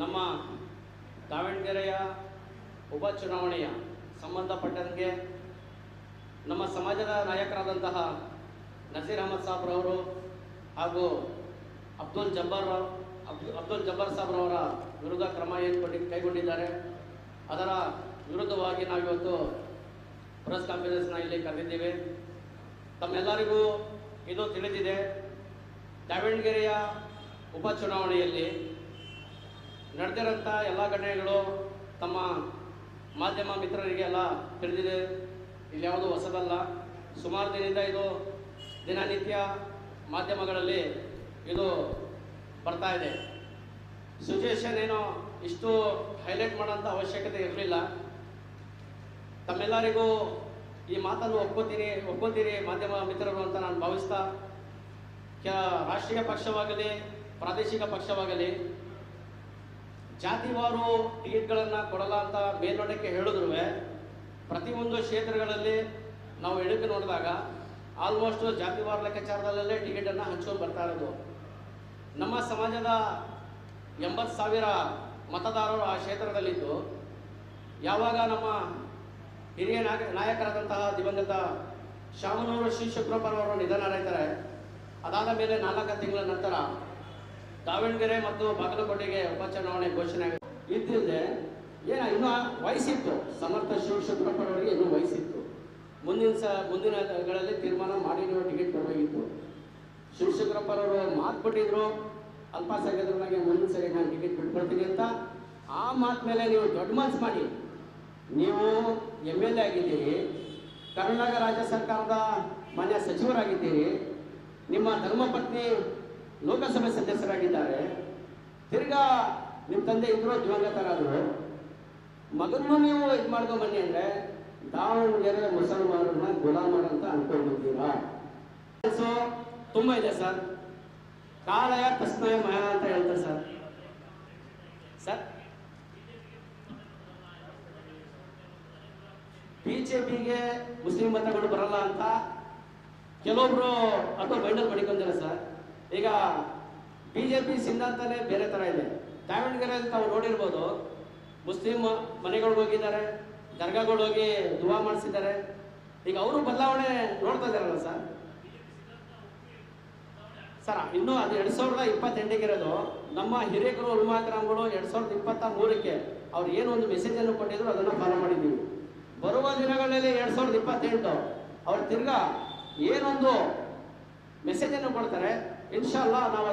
ನಮ್ಮ ದಾವಣಗೆರೆಯ ಉಪಚುನಾವಣೆಯ ಸಂಬಂಧಪಟ್ಟಂಗೆ ನಮ್ಮ ಸಮಾಜದ ನಾಯಕರಾದಂತಹ ನಜೀರ್ ಅಹಮದ್ ಸಾಬ್ರವರು ಹಾಗೂ ಅಬ್ದುಲ್ ಜಬ್ಬಾರ್ ಸಾಬ್ರವರ ವಿರುದ್ಧ ಕ್ರಮ ಕೈಗೊಂಡಿದ್ದಾರೆ. ಅದರ ವಿರುದ್ಧವಾಗಿ ನಾವಿವತ್ತು ಪ್ರೆಸ್ ಕಾನ್ಫರೆನ್ಸ್ನ ಇಲ್ಲಿ ಕರೆದಿದ್ದೇವೆ. ತಮ್ಮೆಲ್ಲರಿಗೂ ಇದು ತಿಳಿದಿದೆ, ದಾವಣಗೆರೆಯ ಉಪಚುನಾವಣೆಯಲ್ಲಿ ನಡೆದಿರೋಂಥ ಎಲ್ಲ ಘಟನೆಗಳು ತಮ್ಮ ಮಾಧ್ಯಮ ಮಿತ್ರರಿಗೆ ಎಲ್ಲ ತಿಳಿದಿದೆ. ಇಲ್ಲಿ ಯಾವುದೂ ಹೊಸದಲ್ಲ. ಸುಮಾರು ದಿನದಿಂದ ಇದು ದಿನನಿತ್ಯ ಮಾಧ್ಯಮಗಳಲ್ಲಿ ಇದು ಬರ್ತಾ ಇದೆ. ಸಿಚುವೇಶನ್ ಏನೋ ಇಷ್ಟು ಹೈಲೈಟ್ ಮಾಡೋಂಥ ಅವಶ್ಯಕತೆ ಇರಲಿಲ್ಲ. ತಮ್ಮೆಲ್ಲರಿಗೂ ಈ ಮಾತನ್ನು ಒಪ್ಕೋತೀರಿ ಮಾಧ್ಯಮ ಮಿತ್ರರು ಅಂತ ನಾನು ಭಾವಿಸ್ತಾ, ರಾಷ್ಟ್ರೀಯ ಪಕ್ಷವಾಗಲಿ ಪ್ರಾದೇಶಿಕ ಪಕ್ಷವಾಗಲಿ ಜಾತಿವಾರು ಟಿಕೆಟ್ಗಳನ್ನು ಕೊಡಲ್ಲ ಅಂತ ಮೇಲ್ನೋಟಕ್ಕೆ ಹೇಳಿದ್ರು ಪ್ರತಿಯೊಂದು ಕ್ಷೇತ್ರಗಳಲ್ಲಿ ನಾವು ಎಣಿಕೆ ನೋಡಿದಾಗ ಆಲ್ಮೋಸ್ಟ್ ಜಾತಿವಾರ ಲೆಕ್ಕಾಚಾರದಲ್ಲೇ ಟಿಕೆಟನ್ನು ಹಂಚ್ಕೊಂಡು ಬರ್ತಾ ಇರೋದು. ನಮ್ಮ ಸಮಾಜದ 80,000 ಮತದಾರರು ಆ ಕ್ಷೇತ್ರದಲ್ಲಿದ್ದು, ಯಾವಾಗ ನಮ್ಮ ಹಿರಿಯ ನಾಯಕರಾದಂತಹ ದಿವಂಗತ ಶಾಮನೂರು ಶಿವಶಂಕರಪ್ಪರವರು ನಿಧನರಾಗ್ತಾರೆ, ಅದಾದ ಮೇಲೆ 4 ತಿಂಗಳ ನಂತರ ದಾವಣಗೆರೆ ಮತ್ತು ಬಾಗಲಕೋಟೆಗೆ ಉಪಚುನಾವಣೆ ಘೋಷಣೆ ಇದ್ದಿಲ್ಲದೆ ಇನ್ನೂ ವಯಸ್ಸಿತ್ತು. ಸಮರ್ಥ ಶಿವಶಂಕರಪ್ಪರವರಿಗೆ ಇನ್ನೂ ವಯಸ್ಸಿತ್ತು. ಮುಂದಿನಗಳಲ್ಲಿ ತೀರ್ಮಾನ ಮಾಡಿ ನೀವು ಟಿಕೆಟ್ ಕೊಡಬೇಕಿತ್ತು. ಶಿವಶಂಕರಪ್ಪರವರು ಮಾತು ಕೊಟ್ಟಿದ್ರು, ಅಲ್ಪಸಂಖ್ಯಾತರಿಗೆ ಮುಂದಿನ ಸರಿ ನಾನು ಟಿಕೆಟ್ ಬಿಟ್ಕೊಡ್ತೀನಿ ಅಂತ. ಆ ಮಾತು ಮೇಲೆ ನೀವು ದೊಡ್ಡ ಮನಸ್ಸು ಮಾಡಿ ನೀವು MLA ಆಗಿದ್ದೀರಿ, ಕರ್ನಾಟಕ ರಾಜ್ಯ ಸರ್ಕಾರದ ಮಾನ್ಯ ಸಚಿವರಾಗಿದ್ದೀರಿ, ನಿಮ್ಮ ಧರ್ಮಪತ್ನಿ ಲೋಕಸಭೆ ಸದಸ್ಯರಾಗಿದ್ದಾರೆ, ತಿರ್ಗಾ ನಿಮ್ಮ ತಂದೆ ಇದ್ರು ದಿವಂಗತರಾದರು, ಮಗನೂ ನೀವು ಇದು ಮಾಡ್ಕೊಂಡು ಬನ್ನಿ ಅಂದರೆ ದಾವಣಗೆರೆ ಮುಸಲ್ಮಾನರನ್ನ ಗುಲಾಮರು ಅಂತ ಅನ್ಕೊಂಡಿದ್ದೀರಾ? ತುಂಬ ಇದೆ ಸರ್. ಕಾಲಯ ತಸ್ಮಯ ಮಯ ಅಂತ ಹೇಳ್ತಾರೆ ಸರ್. BJPಗೆ ಮುಸ್ಲಿಂ ಮತಗಳು ಬರಲ್ಲ ಅಂತ ಕೆಲವೊಬ್ರು ಅಥವಾ ಬೈಂಡಲ್ ಮಾಡಿಕೊಂತಾರೆ ಸರ್. ಈಗ BJP ಸಿದ್ಧಾಂತನೇ ಬೇರೆ ಥರ ಇದೆ. ದಾವಣಗೆರೆಯಲ್ಲಿ ತಾವು ನೋಡಿರ್ಬೋದು, ಮುಸ್ಲಿಂ ಮನೆಗಳಿಗೆ ಹೋಗಿದ್ದಾರೆ, ದರ್ಗಾಗಳು ಹೋಗಿ ದುವಾ ಮಾಡಿಸಿದ್ದಾರೆ. ಈಗ ಅವರು ಬದಲಾವಣೆ ನೋಡ್ತಾ ಇದ್ದಾರಲ್ಲ ಸರ್. ಇನ್ನೂ ಅದು 2028ಗೆ ಇರೋದು. ನಮ್ಮ ಹಿರಿಯರು ಉಲ್ಮಾಕ್ರಾಮ್ಗಳು 2023ಕ್ಕೆ ಅವ್ರು ಏನು ಒಂದು ಮೆಸೇಜನ್ನು ಕೊಟ್ಟಿದ್ರು ಅದನ್ನು ಫಾಲೋ ಮಾಡಿದ್ದೀವಿ. ಬರುವ ದಿನಗಳಲ್ಲಿ 2028 ಅವ್ರು ತಿರ್ಗಾ ಏನೊಂದು ಮೆಸೇಜನ್ನು ಕೊಡ್ತಾರೆ, ಇನ್ಶಾಲ್ಲಾ ನಾವು